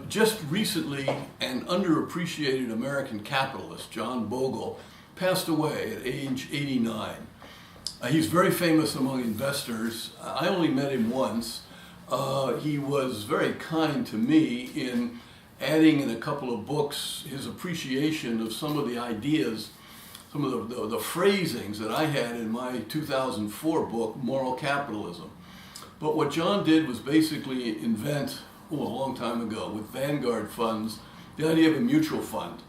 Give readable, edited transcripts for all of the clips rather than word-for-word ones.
Just recently, an underappreciated American capitalist, John Bogle, passed away at age 89. He's very famous among investors. I only met him once. He was very kind to me in adding in a couple of books his appreciation of some of the ideas, some of the phrasings that I had in my 2004 book, Moral Capitalism. But what John did was basically invent, a long time ago, with Vanguard funds, the idea of a mutual fund.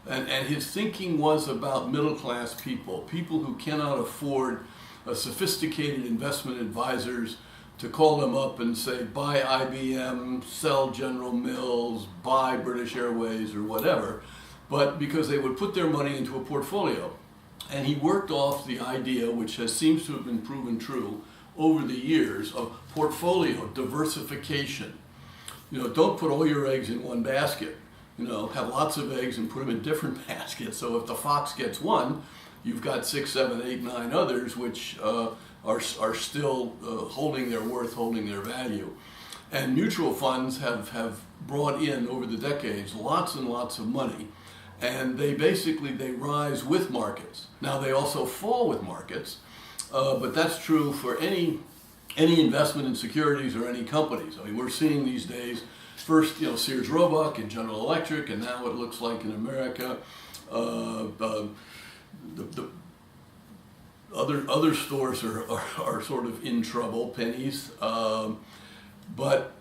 And his thinking was about middle-class people who cannot afford sophisticated investment advisors to call them up and say, buy IBM, sell General Mills, buy British Airways, or whatever, but because they would put their money into a portfolio. And he worked off the idea, which seems to have been proven true over the years, of portfolio diversification. Don't put all your eggs in one basket. Have lots of eggs and put them in different baskets. So if the fox gets one, you've got 6, 7, 8, 9 others which are still holding their worth, holding their value. And mutual funds have brought in, over the decades, lots and lots of money. And they rise with markets. Now they also fall with markets, but that's true for any investment in securities or any companies. I mean, we're seeing these days, first, Sears Roebuck and General Electric, and now it looks like in America, the other stores are sort of in trouble, pennies. But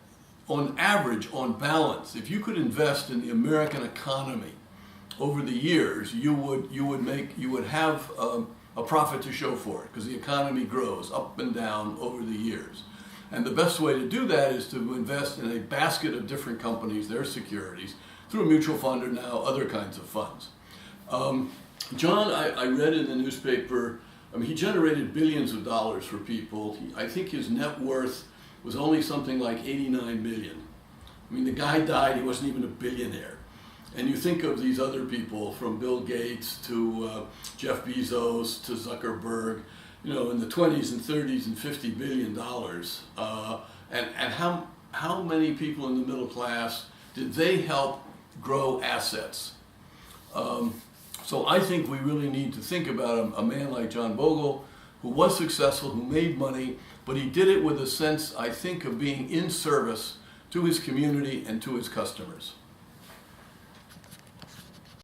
on average, on balance, if you could invest in the American economy over the years, you would have a profit to show for it, because the economy grows up and down over the years. And the best way to do that is to invest in a basket of different companies, their securities, through a mutual fund or now other kinds of funds. John, I read in the newspaper, he generated billions of dollars for people. I think his net worth was only something like 89 million. The guy died, he wasn't even a billionaire. And you think of these other people, from Bill Gates to Jeff Bezos to Zuckerberg, in the 20s and 30s and $50 billion. And how many people in the middle class did they help grow assets? So I think we really need to think about a man like John Bogle, who was successful, who made money, but he did it with a sense, I think, of being in service to his community and to his customers.